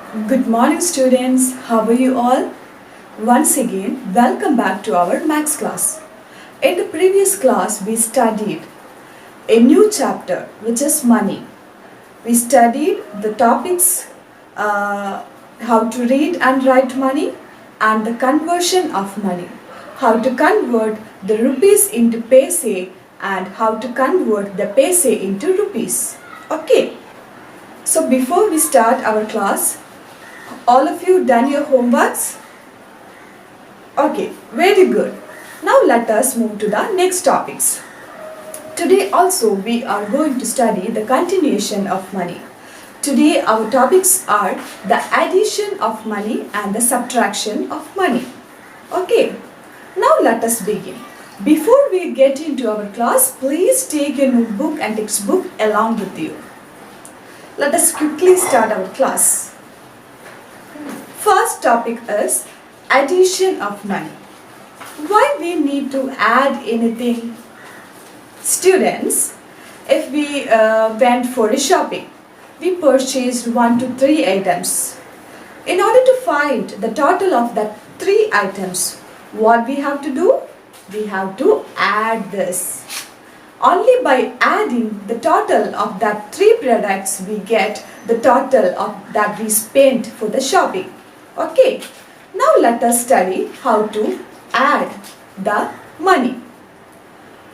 Good morning students, how are you all? Once again, welcome back to our maths class. In the previous class, we studied a new chapter which is money. We studied the topics how to read and write money and the conversion of money. How to convert the rupees into paise and how to convert the paise into rupees. Okay. So before we start our class, all of you done your homeworks? Okay, very good. Now let us move to the next topics. Today also we are going to study the continuation of money. Today our topics are the addition of money and the subtraction of money. Okay, now let us begin. Before we get into our class, please take your notebook and textbook along with you. Let us quickly start our class. First topic is addition of money. Why we need to add anything? Students, if we went for a shopping, we purchased 1 to 3 items. In order to find the total of that 3 items, what we have to do? We have to add this. Only by adding the total of that 3 products, we get the total of that we spent for the shopping. Okay, now let us study how to add the money.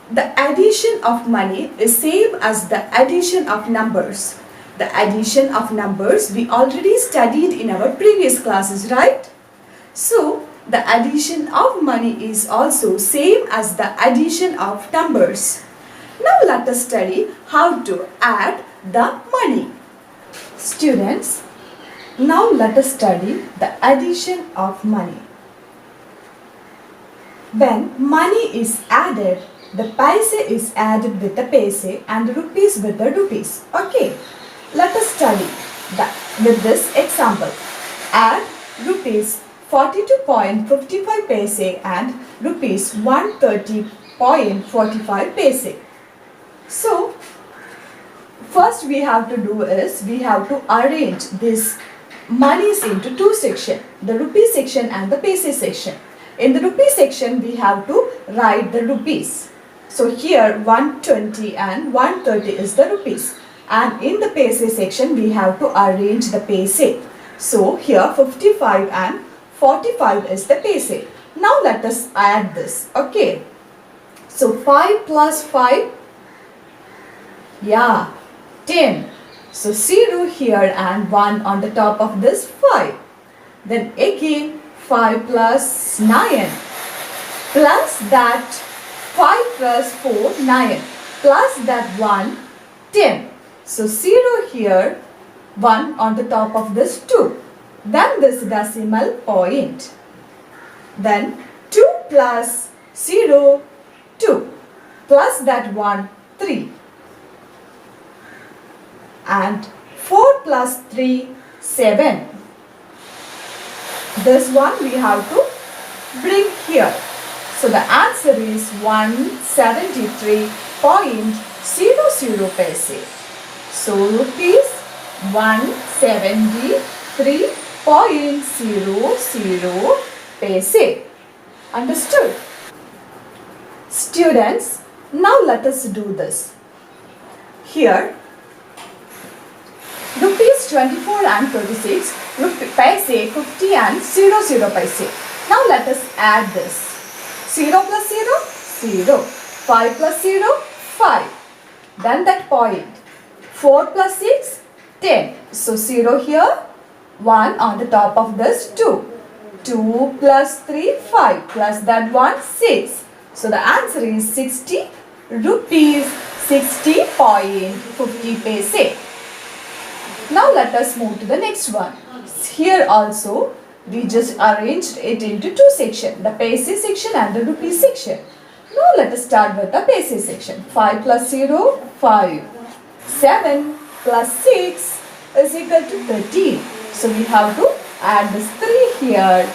The addition of money is same as the addition of numbers. The addition of numbers we already studied in our previous classes, right? So, the addition of money is also same as the addition of numbers. Now let us study how to add the money. Students, now let us study the addition of money. When money is added, the paise is added with the paise and the rupees with the rupees. Okay, let us study that with this example. Add rupees 42.55 paise and rupees 130.45 paise. So, first we have to do is we have to arrange this monies into 2 sections, the rupee section and the paise section. In the rupee section, we have to write the rupees. So here 120 and 130 is the rupees. And in the paise section, we have to arrange the paise. So here 55 and 45 is the paise. Now let us add this. Okay. So 5 plus 5. Yeah. 10. So 0 here and 1 on the top of this 5. Then again 5 plus 9. Plus that 5 plus 4, 9. Plus that 1, 10. So 0 here, 1 on the top of this 2. Then this decimal point. Then 2 plus 0, 2. Plus that 1, 3. And 4 plus 3, 7. This one we have to bring here. So the answer is 173.00 paise. So rupees 173.00 paise. Understood? Students, now let us do this. Here rupees 24 and 36, paise 50 and 00 paise. Now let us add this. 0 plus 0, 0. 5 plus 0, 5. Then that point. 4 plus 6, 10. So 0 here, 1 on the top of this 2. 2 plus 3, 5. Plus that 1, 6. So the answer is 60 rupees 60.50 paise. Now let us move to the next one. Here also we just arranged it into 2 sections, the paise section and the rupee section. Now let us start with the paise section. 5 plus 0, 5. 7 plus 6 is equal to 13. So we have to add this 3 here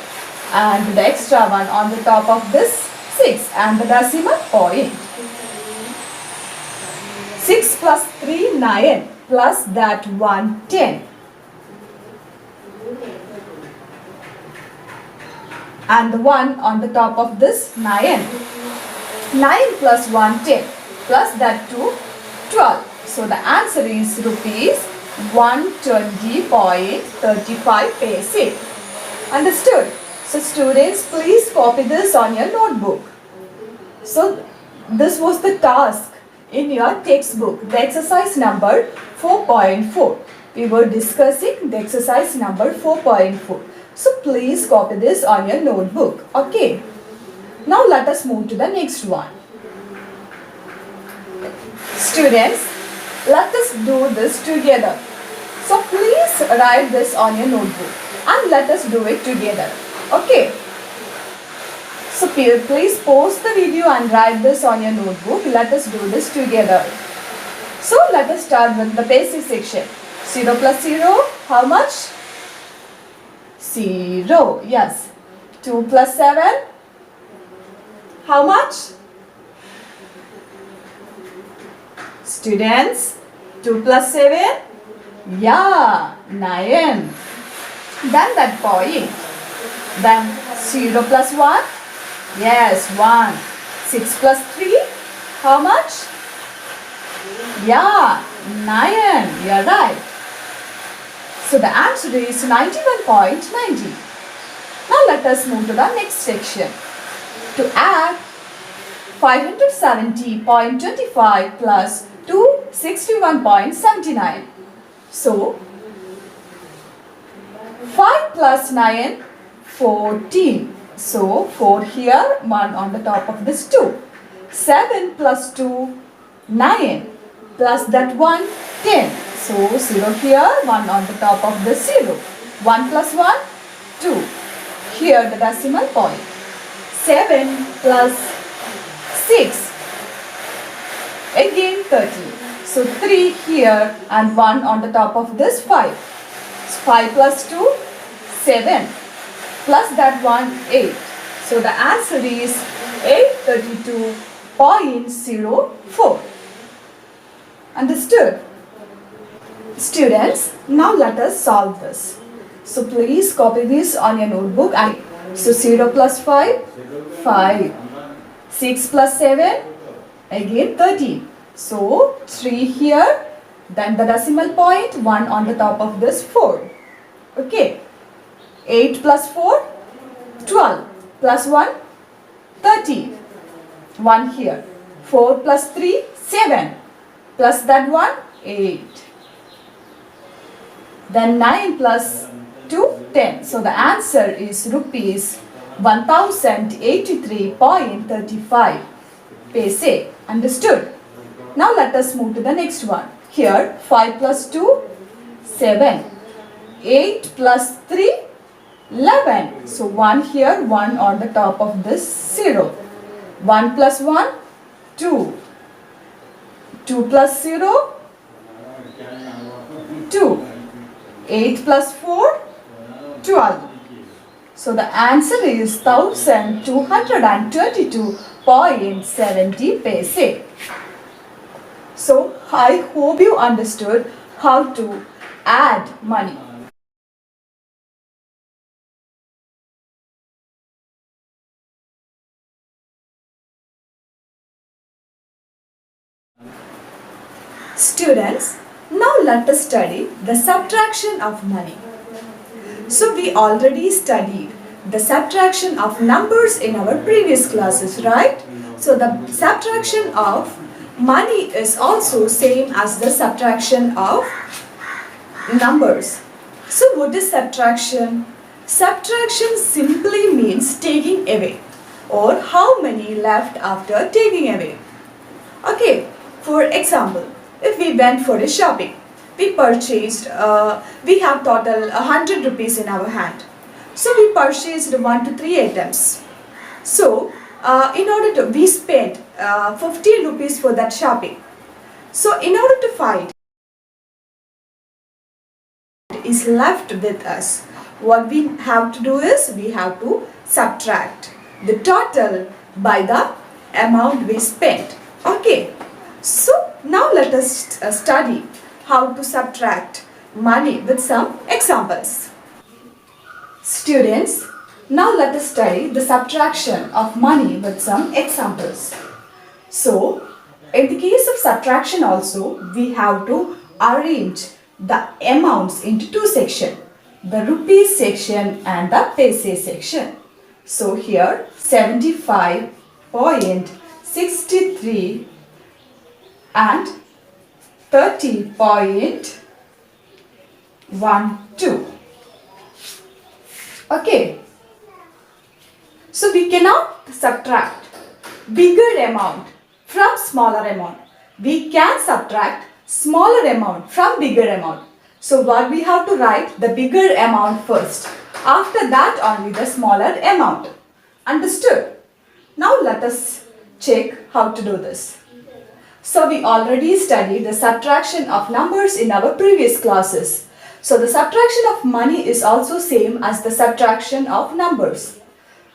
and the extra one on the top of this 6 and the decimal point. 6 plus 3, 9. Plus that 1, 10. And the 1 on the top of this 9. 9 plus 1, 10. Plus that 2, 12. So the answer is rupees 120.35 paise. Understood? So students, please copy this on your notebook. So this was the task in your textbook, the exercise number 4.4. We were discussing the exercise number 4.4. So please copy this on your notebook. Okay. Now let us move to the next one. Students, let us do this together. So please write this on your notebook and let us do it together. Okay. So please pause the video and write this on your notebook. Let us do this together. So let us start with the basic section. 0 plus 0, how much? 0. Yes. 2 plus 7, how much? Students, 2 plus 7? Yeah, 9. Then that point. Then 0 plus 1? Yes, 1. 6 plus 3? How much? Yeah, 9. You're right. So the answer is 91.90. Now let us move to the next section. To add 570.25 plus 261.79. So 5 plus 9, 14. So 4 here, 1 on the top of this 2. 7 plus 2, 9. Plus that 1, 10. So 0 here, 1 on the top of the 0. 1 plus 1, 2. Here the decimal point. 7 plus 6. Again 30. So 3 here and 1 on the top of this 5. 5 plus 2, 7. Plus that 1, 8. So the answer is 832.04. Understood? Students, now let us solve this. So please copy this on your notebook. So 0 plus 5, 5. 6 plus 7, again 13. So 3 here, then the decimal point, 1 on the top of this 4. Okay. 8 plus 4, 12. Plus 1, 13. 1 here. 4 plus 3, 7. Plus that 1, 8. Then 9 plus 2, 10. So the answer is rupees 1083.35 paise. Understood? Now let us move to the next one. Here 5 plus 2, 7. 8 plus 3, 11. So 1 here, 1 on the top of this 0. 1 plus 1, 2. 2 plus 0, 2. 8 plus 4, 12. So the answer is 1222.70 paise. So I hope you understood how to add money. Students, now let us study the subtraction of money. So we already studied the subtraction of numbers in our previous classes, right? So the subtraction of money is also same as the subtraction of numbers. So what is subtraction? Subtraction simply means taking away, or how many left after taking away. Okay, for example, if we went for a shopping, we purchased, we have total 100 rupees in our hand. So we purchased 1 to 3 items. So we spent 50 rupees for that shopping. So in order to find is left with us, what we have to do is we have to subtract the total by the amount we spent. Okay, so now let us study how to subtract money with some examples. Students, now let us study the subtraction of money with some examples. So, in the case of subtraction also, we have to arrange the amounts into two sections, the rupees section and the paise section. So, here 75.63 and 30.12. Okay. So we cannot subtract bigger amount from smaller amount. We can subtract smaller amount from bigger amount. So what we have to write the bigger amount first. After that only the smaller amount. Understood? Now let us check how to do this. So we already studied the subtraction of numbers in our previous classes. So the subtraction of money is also same as the subtraction of numbers.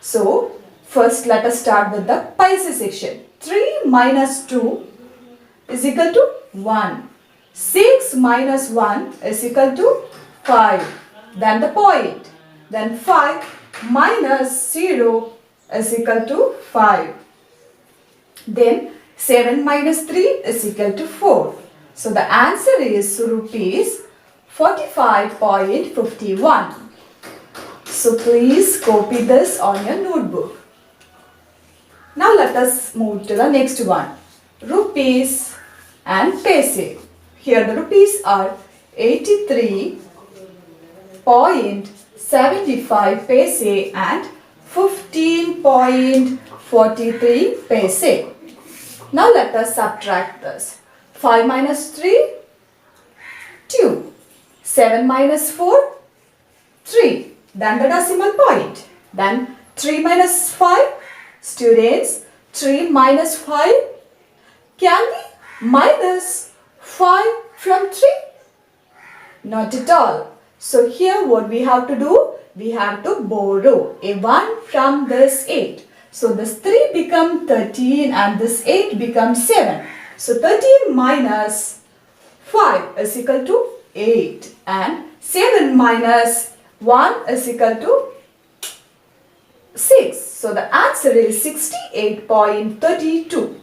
So first let us start with the paise section. 3 minus 2 is equal to 1. 6 minus 1 is equal to 5. Then the point. Then 5 minus 0 is equal to 5. Then 7 minus 3 is equal to 4. So the answer is rupees 45.51. So please copy this on your notebook. Now let us move to the next one. Rupees and paise. Here the rupees are 83.75 paise and 15.43 paise. Now let us subtract this. 5 minus 3, 2. 7 minus 4, 3. Then the decimal point. Then 3 minus 5. Students, 3 minus 5. Can we minus 5 from 3? Not at all. So here what we have to do? We have to borrow a 1 from this 8. So this 3 becomes 13 and this 8 becomes 7. So 13 minus 5 is equal to 8 and 7 minus 1 is equal to 6. So the answer is 68.32.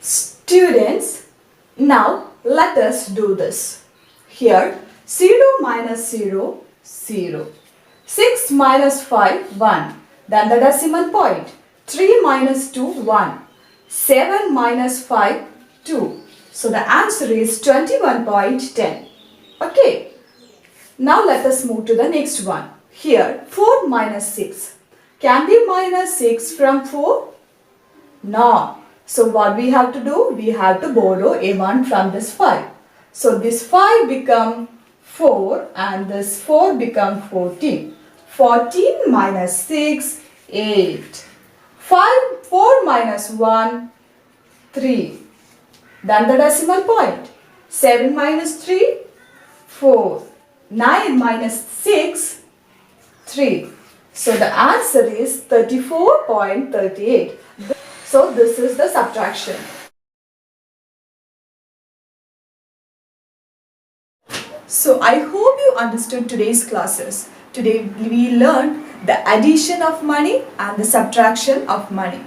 Students, now let us do this. Here 0 minus 0, 0. 6 minus 5, 1. Then the decimal point. 3 minus 2, 1. 7 minus 5, 2. So the answer is 21.10. Okay. Now let us move to the next one. Here 4 minus 6. Can we minus 6 from 4? No. So what we have to do? We have to borrow a 1 from this 5. So this 5 become 4 and this 4 become 14. 14 minus 6, 8. 4 minus 1, 3. Then the decimal point. 7 minus 3, 4. 9 minus 6, 3. So the answer is 34.38. So this is the subtraction. So I hope you understood today's classes. Today we learned the addition of money and the subtraction of money.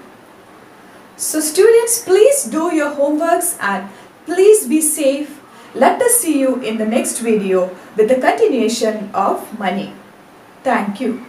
So students, please do your homeworks and please be safe. Let us see you in the next video with the continuation of money. Thank you.